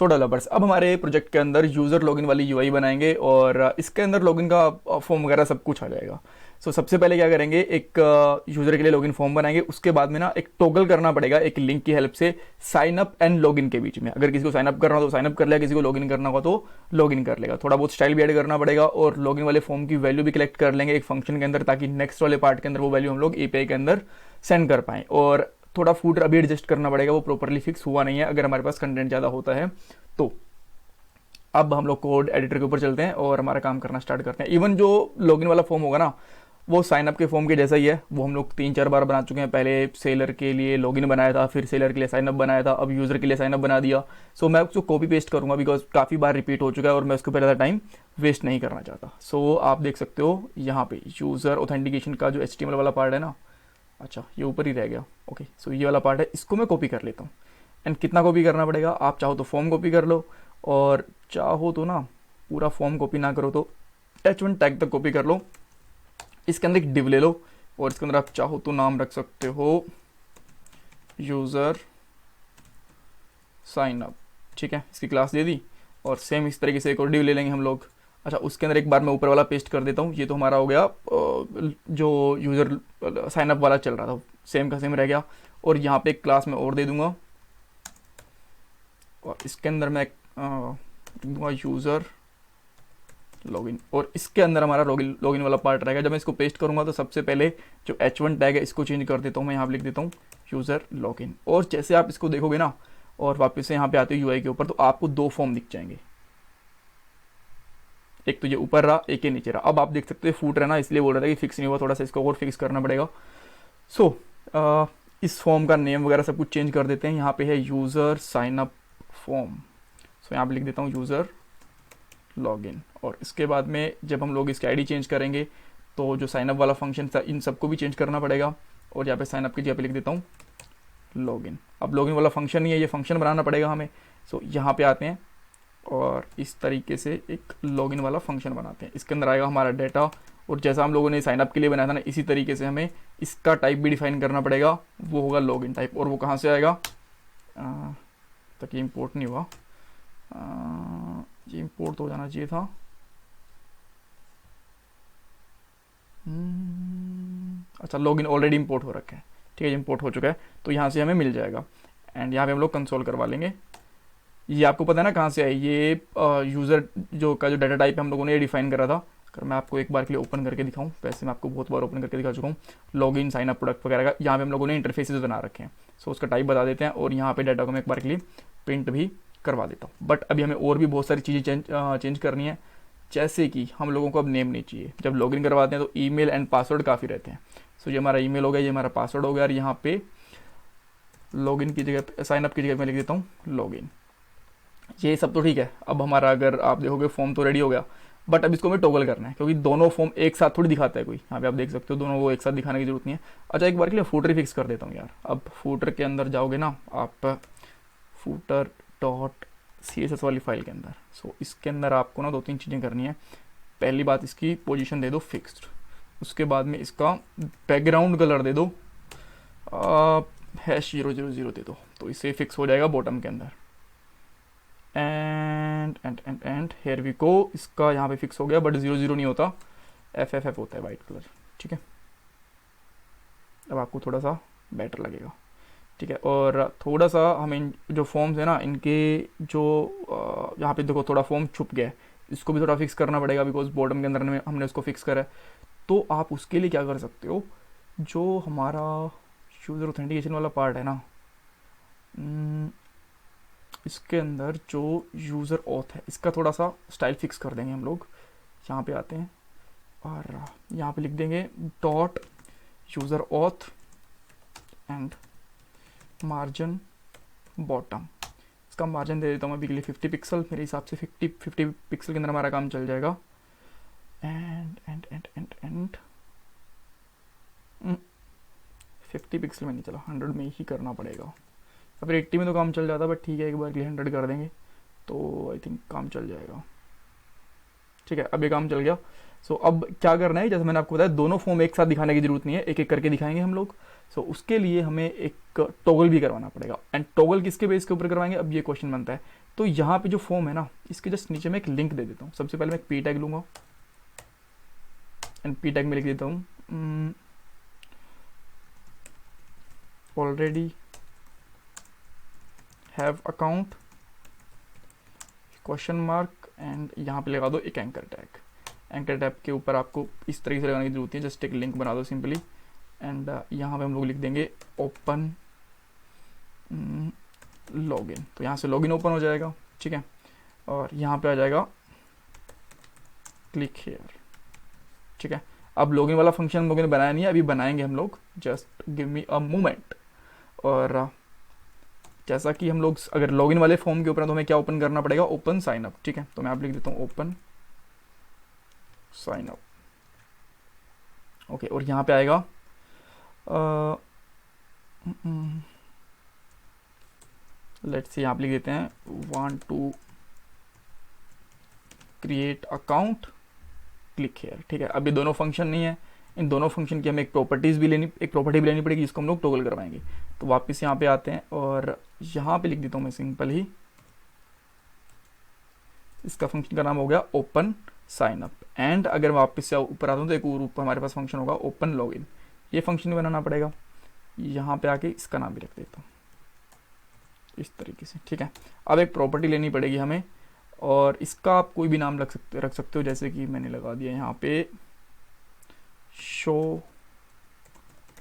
सो developers अब हमारे project के अंदर यूज़र लॉगिन वाली यूआई बनाएंगे और इसके अंदर लॉगिन का फॉर्म वगैरह सब कुछ आ जाएगा। सबसे पहले क्या करेंगे, एक यूज़र के लिए लॉगिन फॉर्म बनाएंगे। उसके बाद में ना एक टॉगल करना पड़ेगा एक लिंक की हेल्प से साइन अप एंड लॉगिन के बीच में। अगर किसी को साइन अप करना हो तो साइन अप कर लेगा, किसी को लॉगिन करना होगा तो लॉगिन कर लेगा। थोड़ा बहुत स्टाइल भी ऐड करना पड़ेगा और लॉगिन वाले फॉर्म की वैल्यू भी कलेक्ट कर लेंगे एक फंक्शन के अंदर, ताकि नेक्स्ट वाले पार्ट के अंदर वो वैल्यू हम लोग एपीआई के अंदर सेंड कर पाएँ। और थोड़ा फूटर अभी एडजस्ट करना पड़ेगा, वो प्रॉपरली फिक्स हुआ नहीं है अगर हमारे पास कंटेंट ज़्यादा होता है तो। अब हम लोग कोड एडिटर के ऊपर चलते हैं और हमारा काम करना स्टार्ट करते हैं। इवन जो लॉगिन वाला फॉर्म होगा ना, वो साइन अप के फॉर्म के जैसा ही है। वो हम लोग 3-4 बार बना चुके हैं। पहले सेलर के लिए लॉगिन बनाया था, फिर सेलर के लिए साइन अप बनाया था, अब यूज़र के लिए साइन अप बना दिया। मैं उसको कॉपी पेस्ट करूँगा बिकॉज काफ़ी बार रिपीट हो चुका है और मैं उसके ऊपर ज़्यादा टाइम वेस्ट नहीं करना चाहता। आप देख सकते हो यहाँ पे यूज़र ऑथेंटिकेशन का जो HTML वाला पार्ट है ना, अच्छा ये ऊपर ही रह गया। ओके, ये वाला पार्ट है, इसको मैं कॉपी कर लेता हूँ। एंड कितना कॉपी करना पड़ेगा, आप चाहो तो फॉर्म कॉपी कर लो और चाहो तो ना पूरा फॉर्म कॉपी ना करो तो H1 टैग तक कॉपी कर लो। इसके अंदर एक डिव ले लो और इसके अंदर आप चाहो तो नाम रख सकते हो यूज़र साइन अप, ठीक है, इसकी क्लास दे दी। और सेम इस तरीके से एक और डिव ले लेंगे हम लोग। अच्छा, उसके अंदर एक बार मैं ऊपर वाला पेस्ट कर देता हूँ। ये तो हमारा हो गया जो यूज़र साइन अप वाला चल रहा था, सेम का सेम रह गया। और यहाँ पे एक क्लास में और दे दूंगा और इसके अंदर मैं दूंगा यूज़र लॉगिन और इसके अंदर हमारा लॉगिन वाला पार्ट रहेगा। जब मैं इसको पेस्ट करूंगा तो सबसे पहले जो H1 टैग है इसको चेंज कर देता हूँ। मैं यहाँ पे लिख देता हूँ यूज़र लॉगिन। और जैसे आप इसको देखोगे ना और वापस से यहाँ पे आते हो यूआई के ऊपर, तो आपको 2 फॉर्म दिख जाएंगे। एक तो ये ऊपर रहा, एक ये नीचे रहा। अब आप देख सकते हो फूट रहा ना, इसलिए बोल रहा था कि फिक्स नहीं हुआ, थोड़ा सा इसको और फिक्स करना पड़ेगा। इस फॉर्म का नेम वगैरह सब कुछ चेंज कर देते हैं। यहाँ पे है यूज़र साइन अप फॉर्म, यहाँ पे लिख देता हूँ यूज़र लॉगिन। और इसके बाद में जब हम लोग इसकी आईडी चेंज करेंगे तो जो साइनअप वाला फंक्शन था इन सबको भी चेंज करना पड़ेगा। और यहाँ पे साइनअप की जगह पे लिख देता हूँ लॉगिन। अब लॉगिन वाला फंक्शन नहीं है, ये फंक्शन बनाना पड़ेगा हमें। यहाँ पे आते हैं और इस तरीके से एक लॉगिन वाला फंक्शन बनाते हैं। इसके अंदर आएगा हमारा डाटा और जैसा हम लोगों ने साइनअप के लिए बनाया था ना, इसी तरीके से हमें इसका टाइप भी डिफाइन करना पड़ेगा। वो होगा लॉगिन टाइप। और वो कहाँ से आएगा, तक ये इम्पोर्ट नहीं हुआ, ये इंपोर्ट तो हो जाना चाहिए था। अच्छा, लॉगिन ऑलरेडी इंपोर्ट हो रखा है, ठीक है, इंपोर्ट हो चुका है तो यहाँ से हमें मिल जाएगा। एंड यहाँ पे हम लोग कंसोल करवा लेंगे। ये आपको पता है ना कहाँ से आई, ये यूज़र जो डाटा टाइप है हम लोगों ने ये डिफाइन करा था। अगर मैं आपको एक बार के लिए ओपन करके दिखाऊं, वैसे मैं आपको बहुत बार ओपन करके दिखा चुका हूँ लॉगिन साइन अप प्रोडक्ट वगैरह का। यहाँ पे हम लोगों ने इंटरफेसेस बना रखे हैं। उसका टाइप बता देते हैं और यहाँ पे डाटा को मैं एक बार के लिए प्रिंट भी करवा देता हूँ। बट अभी हमें और भी बहुत सारी चीज़ें चेंज करनी है, जैसे कि हम लोगों को अब नेम नहीं चाहिए। जब लॉगिन करवाते हैं तो ईमेल एंड पासवर्ड काफ़ी रहते हैं। ये हमारा ईमेल हो गया, ये हमारा पासवर्ड हो गया। और यहाँ पे लॉगिन की जगह साइन अप की जगह मैं लिख देता हूँ लॉगिन। ये सब तो ठीक है। अब हमारा अगर आप देखोगे फॉर्म तो रेडी हो गया, बट अब इसको हमें टॉगल करना है क्योंकि दोनों फॉर्म एक साथ थोड़ी दिखाता है कोई। यहाँ पे आप देख सकते हो दोनों वो एक साथ दिखाने की जरूरत नहीं है। अच्छा, एक बार के लिए फूटर फिक्स कर देता हूँ यार। अब फूटर के अंदर जाओगे ना आप, फूटर डॉट CSS वाली फाइल के अंदर। इसके अंदर आपको ना 2-3 चीज़ें करनी है। पहली बात, इसकी पोजीशन दे दो फिक्स्ड। उसके बाद में इसका बैकग्राउंड कलर दे दो #000 दे दो, तो इससे फिक्स हो जाएगा बॉटम के अंदर। एंड हेयर वी गो, इसका यहाँ पे फिक्स हो गया, बट 00 नहीं होता, FFF होता है, वाइट कलर, ठीक है। अब आपको थोड़ा सा बेटर लगेगा, ठीक है। और थोड़ा सा हमें जो फॉर्म्स है ना, इनके जो यहाँ पे देखो थोड़ा फॉर्म छुप गया है, इसको भी थोड़ा फिक्स करना पड़ेगा बिकॉज बॉटम के अंदर हमने उसको फिक्स करा है। तो आप उसके लिए क्या कर सकते हो, जो हमारा यूज़र ऑथेंटिकेशन वाला पार्ट है ना, इसके अंदर जो यूज़र ऑथ है, इसका थोड़ा सा स्टाइल फिक्स कर देंगे हम लोग। यहाँ पे आते हैं और यहाँ पे लिख देंगे dot user auth and margin bottom. इसका मार्जिन दे देता हूँ मैं अभी के लिए 50 पिक्सल। मेरे हिसाब से 50 पिक्सल के अंदर हमारा काम चल जाएगा। एंड 50 पिक्सल में नहीं चला, 100 में ही करना पड़ेगा। या फिर 80 में तो काम चल जाता, बट ठीक है, एक बार के लिए 100 कर देंगे तो आई थिंक काम चल जाएगा। ठीक है, अब ये काम चल गया। अब क्या करना है, जैसे मैंने आपको बताया दोनों फॉर्म एक साथ दिखाने की जरूरत नहीं है, एक एक करके दिखाएंगे हम लोग। उसके लिए हमें एक टॉगल भी करवाना पड़ेगा। एंड टॉगल किसके बेस के ऊपर करवाएंगे, अब ये क्वेश्चन बनता है तो यहाँ पे जो फॉर्म है ना, इसके जस्ट नीचे मैं एक लिंक दे देता हूँ। सबसे पहले मैं एक पी टैग लूँगा एंड पी टैग में लिख देता हूँ already have account question mark and यहाँ पे लगा दो एक एंकर टैग। एंकर टैग के ऊपर आपको इस तरीके से लगाने की जरूरत है, जस्ट एक लिंक बना दो सिंपली एंड यहाँ पे हम लोग लिख देंगे ओपन लॉगिन। तो यहाँ से लॉगिन ओपन हो जाएगा, ठीक है। और यहाँ पे आ जाएगा क्लिक हेयर, ठीक है। अब लॉगिन वाला फंक्शन हम लोगों ने बनाया नहीं है, अभी बनाएंगे हम लोग, just give me a moment. और जैसा कि हम लोग अगर लॉगिन वाले फॉर्म के ऊपर तो हमें क्या ओपन करना पड़ेगा, ओपन साइन अप, ठीक है। तो मैं आप लिख देता हूँ ओपन साइन अप, ओके। और यहाँ पे आएगा लेट्स सी, यहाँ पे लिख देते हैं want to create account click here, ठीक है। अब ये दोनों फंक्शन नहीं है, इन दोनों फंक्शन की हमें एक प्रॉपर्टी भी लेनी पड़ेगी, जिसको हम लोग टॉगल करवाएंगे। तो वापस यहाँ पे आते हैं और यहाँ पे लिख देता हूँ मैं सिंपल ही, इसका फंक्शन का नाम हो गया ओपन साइन अप। एंड अगर वापस से ऊपर आता हूँ तो एक और ऊपर हमारे पास फंक्शन होगा ओपन लॉगिन, ये फंक्शन भी बनाना पड़ेगा। यहाँ पे आके इसका नाम भी रख देता हूँ इस तरीके से, ठीक है। अब एक प्रॉपर्टी लेनी पड़ेगी हमें और इसका आप कोई भी नाम रख सकते हो, जैसे कि मैंने लगा दिया यहाँ पे शो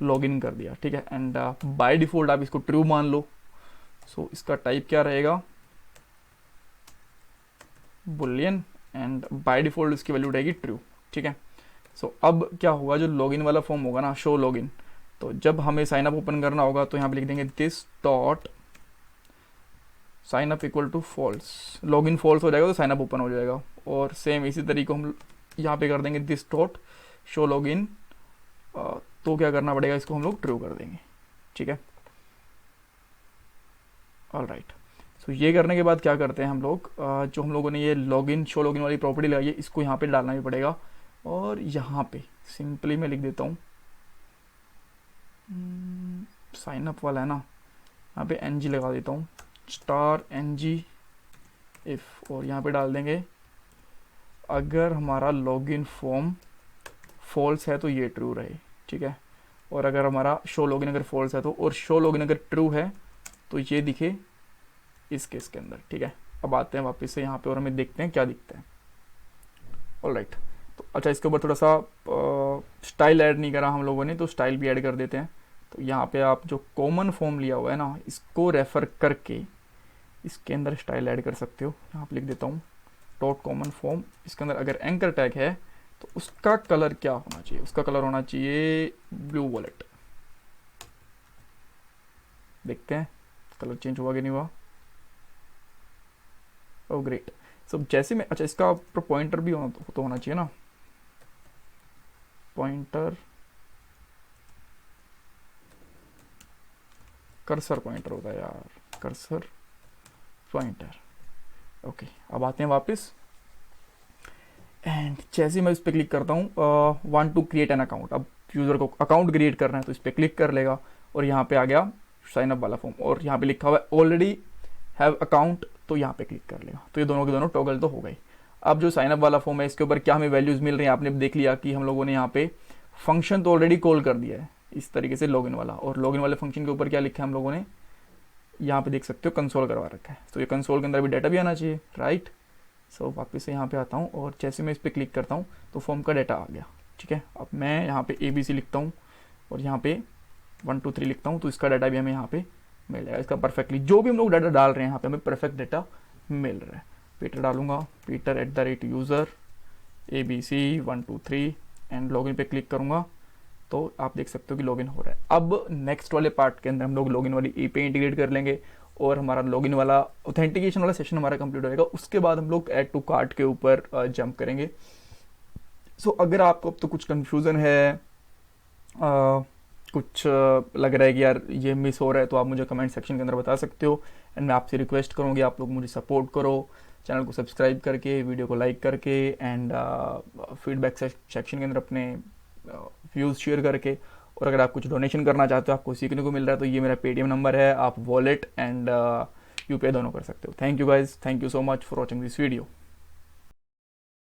लॉगिन कर दिया, ठीक है। एंड बाय डिफॉल्ट आप इसको ट्रू मान लो। सो इसका टाइप क्या रहेगा, बुलियन, एंड बाय डिफॉल्ट इसकी वैल्यू रहेगी ट्रू, ठीक है। सो अब क्या होगा, जो लॉगिन वाला फॉर्म होगा ना, शो लॉगिन, तो जब हमें साइन अप ओपन करना होगा तो यहाँ पे लिख देंगे this dot sign up equal to false. Login false हो जाएगा तो साइन अप ओपन हो जाएगा। और सेम इसी तरीके को हम यहाँ पे कर देंगे दिस डॉट शो लॉगिन, तो क्या करना पड़ेगा, इसको हम लोग ट्रू कर देंगे, ठीक है। All right. सो ये करने के बाद क्या करते हैं हम लोग, जो हम लोगों ने ये लॉगिन शो लॉगिन वाली प्रॉपर्टी लगाई है, इसको यहाँ पे डालना भी पड़ेगा। और यहाँ पे सिंपली मैं लिख देता हूँ साइन अप वाला है ना, यहाँ पे एन जी लगा देता हूँ, स्टार एन जी इफ, और यहाँ पे डाल देंगे अगर हमारा लॉगिन फॉर्म फॉल्स है तो ये ट्रू रहे, ठीक है। और अगर हमारा शो लॉगिन अगर फॉल्स है तो, और शो लॉगिन अगर ट्रू है तो ये दिखे इस केस के अंदर, ठीक है। अब आते हैं वापस से यहाँ पे और हमें देखते हैं क्या दिखता है। ऑलराइट। तो अच्छा, इसके ऊपर थोड़ा सा स्टाइल ऐड नहीं करा हम लोगों ने, तो स्टाइल भी ऐड कर देते हैं। तो यहाँ पे आप जो कॉमन फॉर्म लिया हुआ है ना, इसको रेफर करके इसके अंदर स्टाइल ऐड कर सकते हो। यहाँ पे लिख देता हूँ डॉट कॉमन फॉर्म, इसके अंदर अगर एंकर टैग है तो उसका कलर क्या होना चाहिए, उसका कलर होना चाहिए ब्लू वॉलेट। देखते हैं कलर चेंज हुआ कि नहीं हुआ। Oh great. सो जैसे में, अच्छा इसका पॉइंटर भी होना चाहिए ना, पॉइंटर कर्सर पॉइंटर होता है यार, कर्सर पॉइंटर। ओके, अब आते हैं वापस एंड जैसे मैं इस पर क्लिक करता हूँ want to create an account, अब यूज़र को अकाउंट क्रिएट करना है तो इस पर क्लिक कर लेगा और यहाँ पे आ गया साइन अप वाला फॉर्म, और यहाँ पे लिखा हुआ है ऑलरेडी हैव अकाउंट, तो यहाँ पे क्लिक कर लेगा। तो ये दोनों के दोनों टॉगल तो हो गई। अब जो साइन अप वाला फॉर्म है इसके ऊपर क्या हमें वैल्यूज़ मिल रही हैं, आपने देख लिया कि हम लोगों ने यहाँ पे फंक्शन तो ऑलरेडी कॉल कर दिया है इस तरीके से लॉगिन वाला, और लॉगिन वाले फंक्शन के ऊपर क्या लिखा है हम लोगों ने, यहाँ पे देख सकते हो कंसोल करवा रखा है। तो ये कंसोल के अंदर भी डाटा भी आना चाहिए, राइट। सो वापस से यहाँ पे आता हूँ और जैसे मैं इस पर क्लिक करता हूँ तो फॉर्म का डाटा आ गया, ठीक है। अब मैं यहाँ पे ABC लिखता हूँ और यहाँ पे 1 2 3 लिखता हूँ, तो इसका डाटा भी हमें यहाँ पे मिल जाएगा। इसका परफेक्टली जो भी हम लोग डाटा डाल रहे हैं यहाँ पे हमें परफेक्ट डाटा मिल रहा है। पीटर डालूंगा, Peter @user ABC 1 2 3 and login पे क्लिक करूँगा तो आप देख सकते हो कि लॉगिन हो रहा है। अब नेक्स्ट वाले पार्ट के अंदर हम लोग लॉगिन वाली API इंटीग्रेट कर लेंगे और हमारा लॉगिन वाला ऑथेंटिकेशन वाला सेशन हमारा कंप्लीट हो जाएगा। उसके बाद हम लोग ऐड टू कार्ट के ऊपर जंप करेंगे। सो अगर आपको अब तो कुछ कंफ्यूजन है, कुछ लग रहा है कि यार ये मिस हो रहा है, तो आप मुझे कमेंट सेक्शन के अंदर बता सकते हो। एंड मैं आपसे रिक्वेस्ट करूँगी आप लोग मुझे सपोर्ट करो, चैनल को सब्सक्राइब करके, वीडियो को लाइक करके एंड फीडबैक सेक्शन के अंदर अपने व्यूज़ शेयर करके। और अगर आप कुछ डोनेशन करना चाहते हो, आपको सीखने को मिल रहा है, तो ये मेरा पेटीएम नंबर है, आप वॉलेट एंड यूपीआई दोनों कर सकते हो। Thank you guys, thank you so much for watching this video.